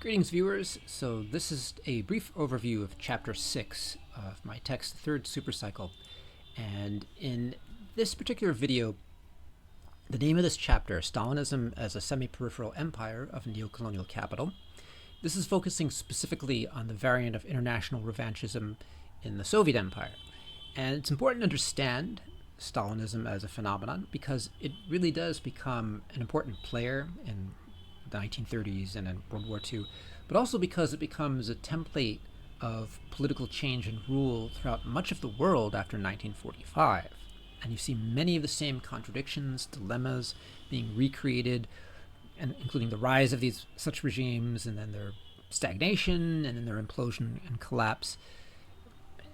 Greetings, viewers. So this is a brief overview of Chapter 6 of my text, Third Supercycle. And in this particular video, the name of this chapter, Stalinism as a Semi-Peripheral Empire of Neocolonial Capital. This is focusing specifically on the variant of international revanchism in the Soviet Empire. And it's important to understand Stalinism as a phenomenon because it really does become an important player in the 1930s and in World War II, but also because it becomes a template of political change and rule throughout much of the world after 1945. And you see many of the same contradictions, dilemmas being recreated, and including the rise of these such regimes, and then their stagnation, and then their implosion and collapse.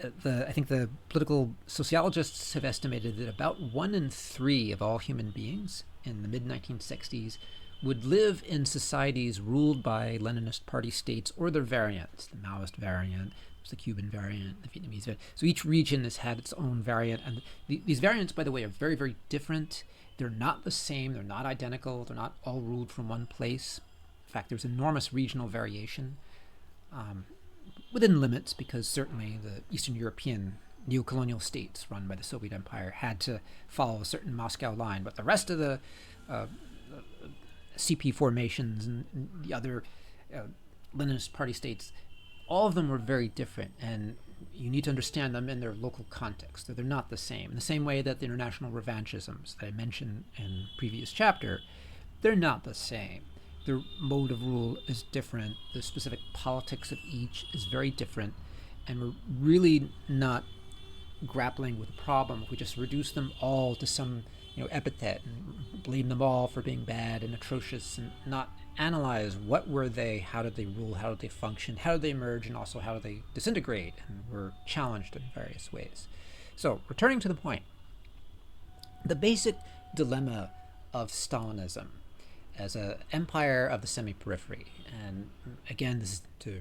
I think the political sociologists have estimated that about 1 in 3 of all human beings in the mid-1960s would live in societies ruled by Leninist party states or their variants, the Maoist variant, the Cuban variant, the Vietnamese variant. So each region has had its own variant, and these variants, by the way, are very, very different. They're not the same, they're not identical, they're not all ruled from one place. In fact, there's enormous regional variation within limits, because certainly the Eastern European neocolonial states run by the Soviet Empire had to follow a certain Moscow line, but the rest of the CP formations and the other Leninist party states, all of them were very different, and you need to understand them in their local context. They're not the same. In the same way that the international revanchisms that I mentioned in the previous chapter, they're not the same. Their mode of rule is different. The specific politics of each is very different, and we're really not grappling with the problem if we just reduce them all to some epithet and blame them all for being bad and atrocious, and not analyze what were they, how did they rule, how did they function, how did they emerge, and also how did they disintegrate and were challenged in various ways. So, returning to the point, the basic dilemma of Stalinism as an empire of the semi-periphery, and again, this is to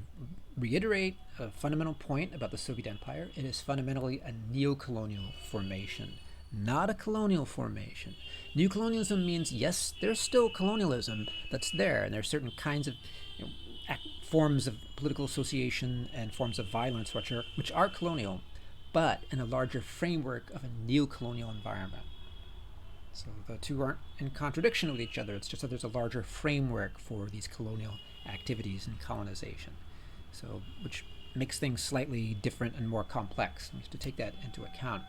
reiterate a fundamental point about the Soviet Empire, it is fundamentally a neocolonial formation, not a colonial formation. Neocolonialism means, yes, there's still colonialism that's there, and there are certain kinds of forms of political association and forms of violence which are colonial, but in a larger framework of a neocolonial environment. So the two aren't in contradiction with each other, it's just that there's a larger framework for these colonial activities and colonization, so which makes things slightly different and more complex. We have to take that into account.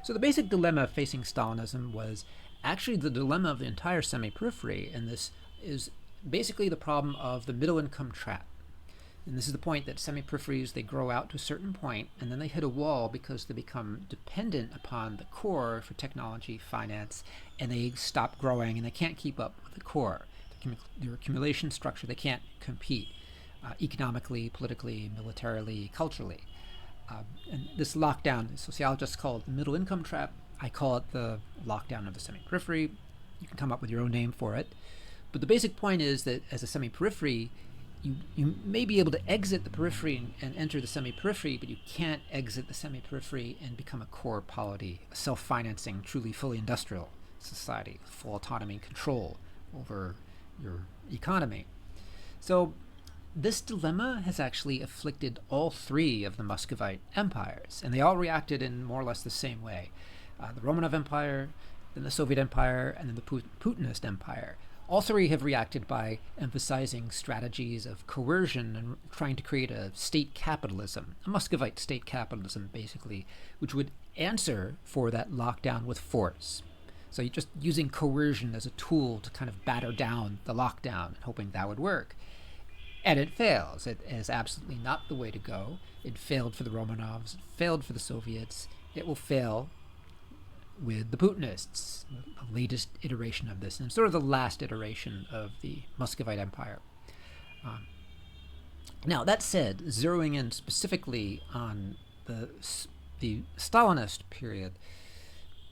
So the basic dilemma facing Stalinism was actually the dilemma of the entire semi-periphery, and this is basically the problem of the middle income trap. And this is the point that semi-peripheries, they grow out to a certain point, and then they hit a wall because they become dependent upon the core for technology, finance, and they stop growing, and they can't keep up with the core. Their accumulation structure, they can't compete economically, politically, militarily, culturally. And this lockdown, the sociologists call it the middle income trap. I call it the lockdown of the semi-periphery. You can come up with your own name for it. But the basic point is that as a semi-periphery, you may be able to exit the periphery and enter the semi-periphery, but you can't exit the semi-periphery and become a core polity, a self-financing, truly fully industrial society, full autonomy and control over your economy. So this dilemma has actually afflicted all 3 of the Muscovite empires, and they all reacted in more or less the same way. The Romanov Empire, then the Soviet Empire, and then the Putinist Empire. All 3 have reacted by emphasizing strategies of coercion and trying to create a state capitalism, a Muscovite state capitalism, basically, which would answer for that lockdown with force. So you're just using coercion as a tool to kind of batter down the lockdown and hoping that would work. And it fails. It is absolutely not the way to go. It failed for the Romanovs. It failed for the Soviets. It will fail with the Putinists, the latest iteration of this, and sort of the last iteration of the Muscovite Empire. Now, that said, zeroing in specifically on the Stalinist period,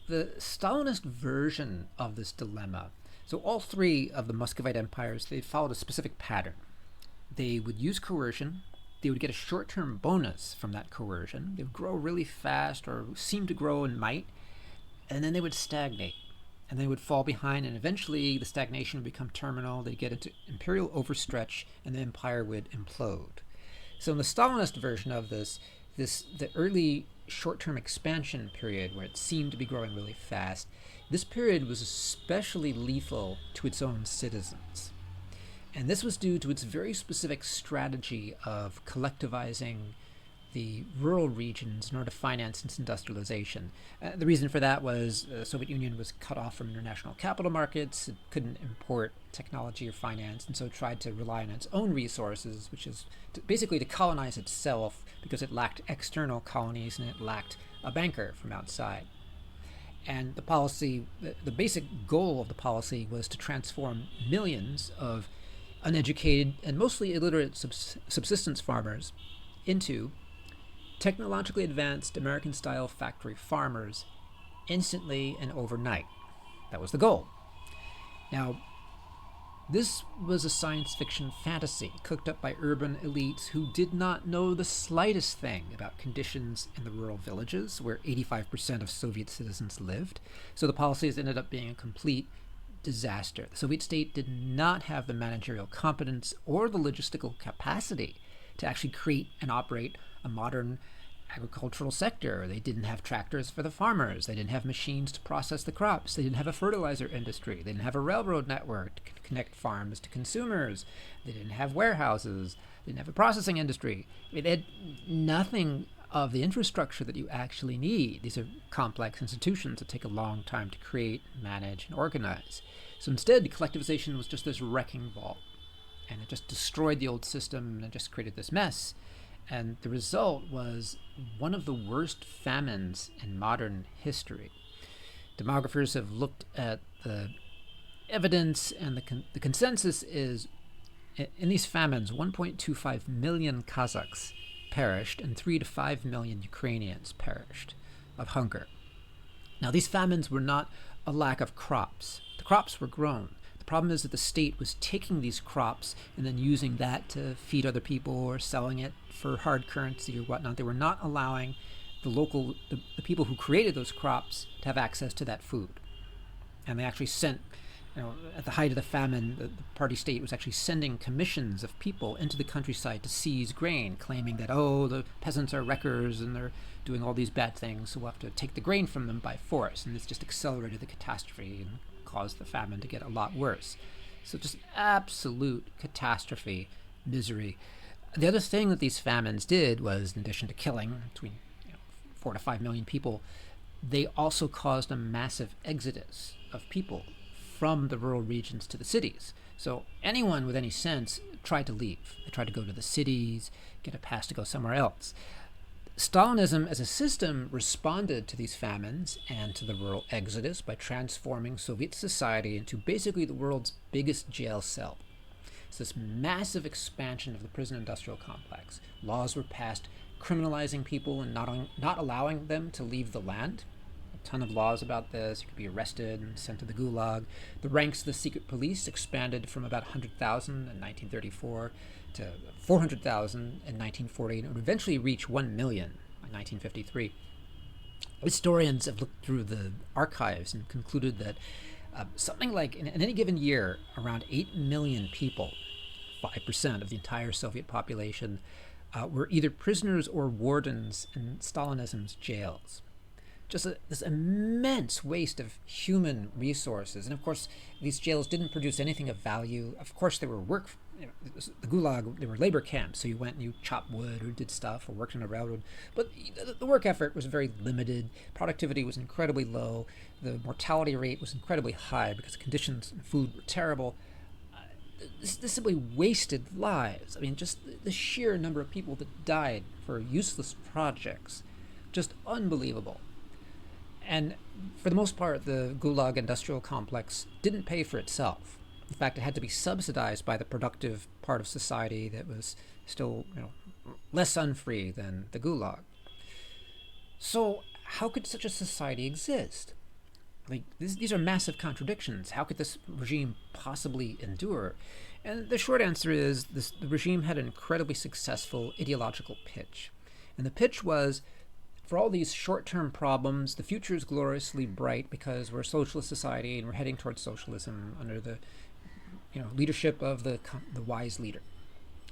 the Stalinist version of this dilemma, so all 3 of the Muscovite empires, they followed a specific pattern. They would use coercion, they would get a short-term bonus from that coercion, they would grow really fast or seem to grow in might, and then they would stagnate. and they would fall behind, and eventually the stagnation would become terminal. They'd get into imperial overstretch, and the empire would implode. So in the Stalinist version of the early short-term expansion period, where it seemed to be growing really fast, this period was especially lethal to its own citizens. And this was due to its very specific strategy of collectivizing the rural regions in order to finance its industrialization. The reason for that was the Soviet Union was cut off from international capital markets. It couldn't import technology or finance, and so it tried to rely on its own resources, which is basically to colonize itself, because it lacked external colonies and it lacked a banker from outside. And the policy, the basic goal of the policy was to transform millions of uneducated and mostly illiterate subsistence farmers into technologically advanced American-style factory farmers instantly and overnight. That was the goal. Now, this was a science fiction fantasy cooked up by urban elites who did not know the slightest thing about conditions in the rural villages where 85% of Soviet citizens lived. So the policies ended up being a complete disaster. The Soviet state did not have the managerial competence or the logistical capacity to actually create and operate a modern agricultural sector. They didn't have tractors for the farmers. They didn't have machines to process the crops. They didn't have a fertilizer industry. They didn't have a railroad network to connect farms to consumers. They didn't have warehouses. They didn't have a processing industry. They had nothing of the infrastructure that you actually need. These are complex institutions that take a long time to create, manage, and organize. So instead, collectivization was just this wrecking ball, and it just destroyed the old system and it just created this mess. And the result was one of the worst famines in modern history. Demographers have looked at the evidence, and the consensus is in these famines, 1.25 million Kazakhs perished and 3 to 5 million Ukrainians perished of hunger. Now, these famines were not a lack of crops. The crops were grown. The problem is that the state was taking these crops and then using that to feed other people or selling it for hard currency or whatnot. They were not allowing the people who created those crops to have access to that food. And they actually sent, at the height of the famine, the party state was actually sending commissions of people into the countryside to seize grain, claiming that, the peasants are wreckers and they're doing all these bad things, so we'll have to take the grain from them by force. And this just accelerated the catastrophe and caused the famine to get a lot worse. So just absolute catastrophe, misery. The other thing that these famines did was, in addition to killing between 4 to 5 million people, they also caused a massive exodus of people from the rural regions to the cities. So anyone with any sense tried to leave. They tried to go to the cities, get a pass to go somewhere else. Stalinism as a system responded to these famines and to the rural exodus by transforming Soviet society into basically the world's biggest jail cell. It's this massive expansion of the prison industrial complex. Laws were passed criminalizing people and not allowing them to leave the land. A ton of laws about this. You could be arrested and sent to the Gulag. The ranks of the secret police expanded from about 100,000 in 1934 to 400,000 in 1940, and it would eventually reach 1 million by 1953. Historians have looked through the archives and concluded that something like, in any given year, around 8 million people, 5% of the entire Soviet population, were either prisoners or wardens in Stalinism's jails. Just this immense waste of human resources. And of course, these jails didn't produce anything of value. Of course, they were the Gulag, they were labor camps, so you went and you chopped wood or did stuff or worked on a railroad. But the work effort was very limited. Productivity was incredibly low. The mortality rate was incredibly high because the conditions and food were terrible. This simply wasted lives. I mean, just the sheer number of people that died for useless projects, just unbelievable. And for the most part, the Gulag industrial complex didn't pay for itself. In fact, it had to be subsidized by the productive part of society that was still, less unfree than the Gulag. So how could such a society exist? These are massive contradictions. How could this regime possibly endure? And the short answer is the regime had an incredibly successful ideological pitch. And the pitch was, for all these short-term problems, the future is gloriously bright because we're a socialist society and we're heading towards socialism under the leadership of the wise leader.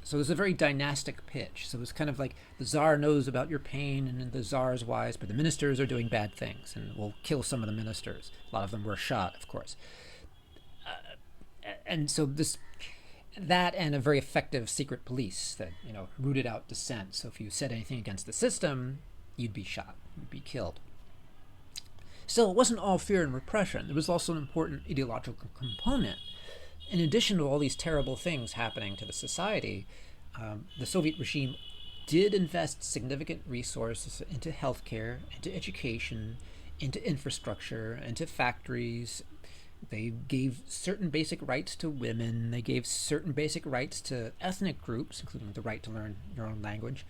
So it was a very dynastic pitch. So it was kind of like the Tsar knows about your pain and the Tsar is wise, but the ministers are doing bad things and we'll kill some of the ministers. A lot of them were shot, of course. And so that and a very effective secret police that, rooted out dissent. So if you said anything against the system, you'd be shot, you'd be killed. Still, it wasn't all fear and repression. There was also an important ideological component. In addition to all these terrible things happening to the society, the Soviet regime did invest significant resources into healthcare, into education, into infrastructure, into factories. They gave certain basic rights to women. They gave certain basic rights to ethnic groups, including the right to learn your own language.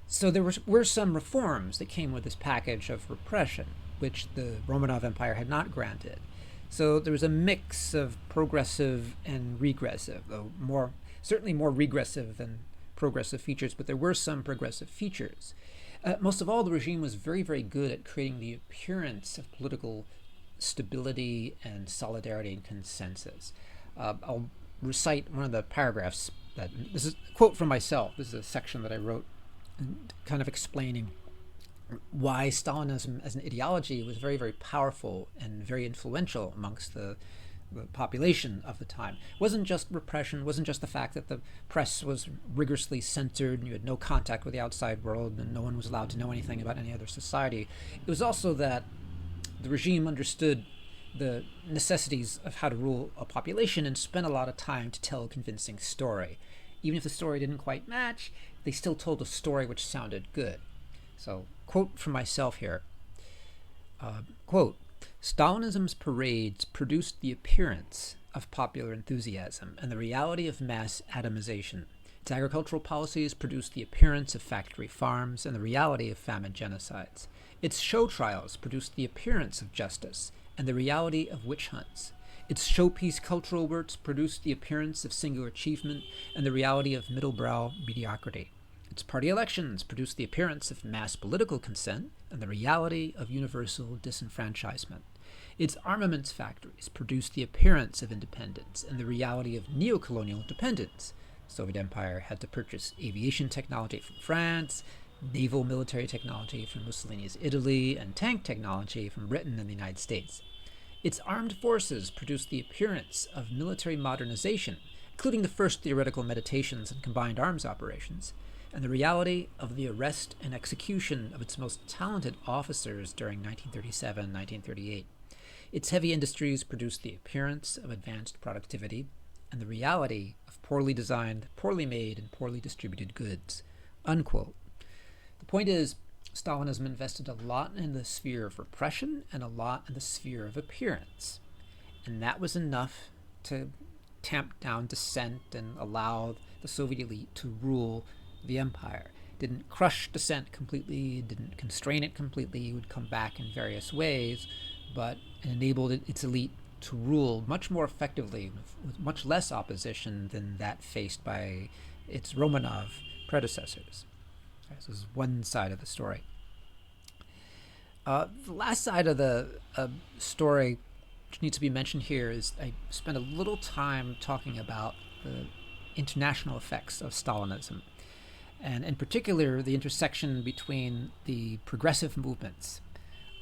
So there were some reforms that came with this package of repression, which the Romanov Empire had not granted. So there was a mix of progressive and regressive, though certainly more regressive than progressive features, but there were some progressive features. Most of all, the regime was very, very good at creating the appearance of political stability and solidarity and consensus. I'll recite one of the paragraphs. This is a quote from myself. This is a section that I wrote kind of explaining why Stalinism as an ideology was very, very powerful and very influential amongst the population of the time. It wasn't just repression, it wasn't just the fact that the press was rigorously censored and you had no contact with the outside world and no one was allowed to know anything about any other society. It was also that the regime understood the necessities of how to rule a population and spent a lot of time to tell a convincing story. Even if the story didn't quite match, they still told a story which sounded good. So, quote from myself here, quote, Stalinism's parades produced the appearance of popular enthusiasm and the reality of mass atomization. Its agricultural policies produced the appearance of factory farms and the reality of famine genocides. Its show trials produced the appearance of justice and the reality of witch hunts. Its showpiece cultural works produced the appearance of singular achievement and the reality of middle-brow mediocrity. Its party elections produced the appearance of mass political consent and the reality of universal disenfranchisement. Its armaments factories produced the appearance of independence and the reality of neocolonial dependence. The Soviet Empire had to purchase aviation technology from France, naval military technology from Mussolini's Italy, and tank technology from Britain and the United States. Its armed forces produced the appearance of military modernization, including the first theoretical meditations and combined arms operations, and the reality of the arrest and execution of its most talented officers during 1937-1938. Its heavy industries produced the appearance of advanced productivity and the reality of poorly designed, poorly made, and poorly distributed goods. Unquote. The point is, Stalinism invested a lot in the sphere of repression and a lot in the sphere of appearance. And that was enough to tamp down dissent and allow the Soviet elite to rule the empire. Didn't crush dissent completely, didn't constrain it completely, it would come back in various ways, but it enabled its elite to rule much more effectively with much less opposition than that faced by its Romanov predecessors. Okay, so this is one side of the story. The last side of the story which needs to be mentioned here is I spent a little time talking about the international effects of Stalinism, and in particular the intersection between the progressive movements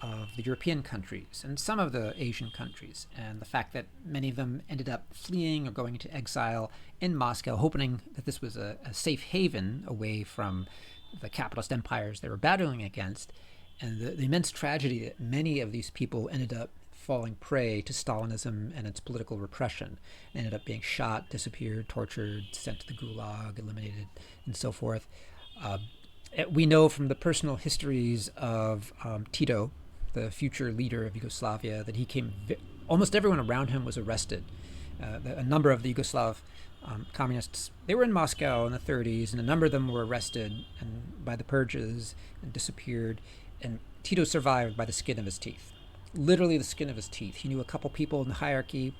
of the European countries and some of the Asian countries, and the fact that many of them ended up fleeing or going into exile in Moscow, hoping that this was a safe haven away from the capitalist empires they were battling against, and the immense tragedy that many of these people ended up falling prey to Stalinism and its political repression, ended up being shot, disappeared, tortured, sent to the Gulag, eliminated, and so forth. We know from the personal histories of Tito, the future leader of Yugoslavia, that he came, almost everyone around him was arrested. A number of the Yugoslav communists, they were in Moscow in the 30s, and a number of them were arrested by the purges and disappeared, and Tito survived by the skin of his teeth. Literally the skin of his teeth. He knew a couple people in the hierarchy,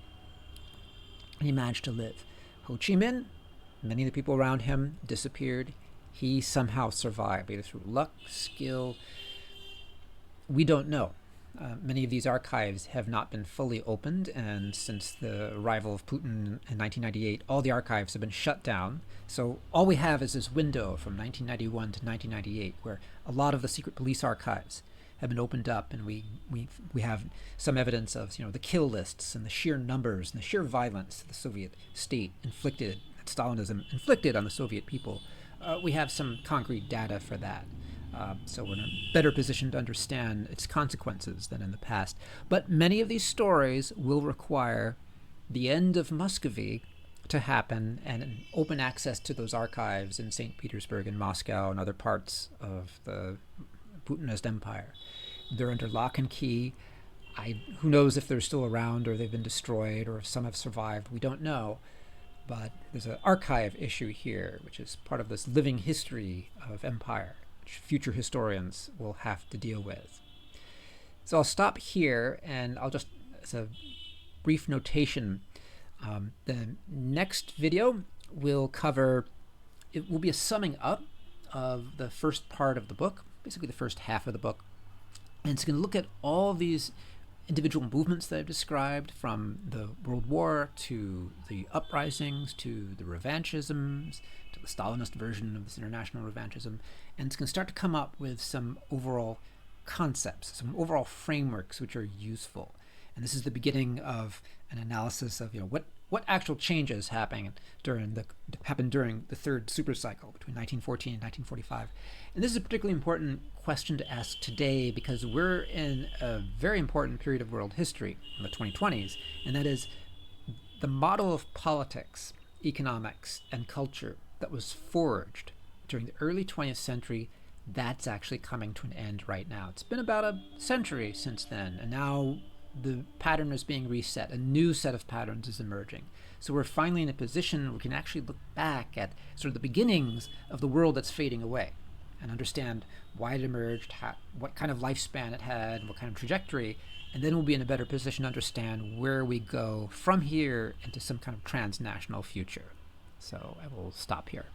and he managed to live. Ho Chi Minh, many of the people around him disappeared. He somehow survived, either through luck, skill, we don't know. Many of these archives have not been fully opened, and since the arrival of Putin in 1998, all the archives have been shut down. So all we have is this window from 1991 to 1998, where a lot of the secret police archives have been opened up, and we have some evidence of the kill lists and the sheer numbers and the sheer violence the Soviet state inflicted, that Stalinism inflicted on the Soviet people. We have some concrete data for that. So we're in a better position to understand its consequences than in the past. But many of these stories will require the end of Muscovy to happen and open access to those archives in St. Petersburg and Moscow and other parts of the Putinist empire. They're under lock and key. Who knows if they're still around or they've been destroyed or if some have survived. We don't know. But there's an archive issue here, which is part of this living history of empire, which future historians will have to deal with. So I'll stop here, and I'll just, as a brief notation, the next video will cover, it will be a summing up of the first part of the book, basically the first half of the book. And it's going to look at all these individual movements that I've described, from the World War to the uprisings to the revanchisms to the Stalinist version of this international revanchism, and it's going to start to come up with some overall concepts, some overall frameworks which are useful. And this is the beginning of an analysis of what actual changes happened during the third supercycle between 1914 and 1945. And this is a particularly important question to ask today because we're in a very important period of world history in the 2020s, and that is the model of politics, economics, and culture that was forged during the early 20th century. That's actually coming to an end right now. It's been about a century since then, and now the pattern is being reset. A new set of patterns is emerging. So we're finally in a position where we can actually look back at sort of the beginnings of the world that's fading away and understand why it emerged, what kind of lifespan it had, what kind of trajectory, and then we'll be in a better position to understand where we go from here into some kind of transnational future. So I will stop here.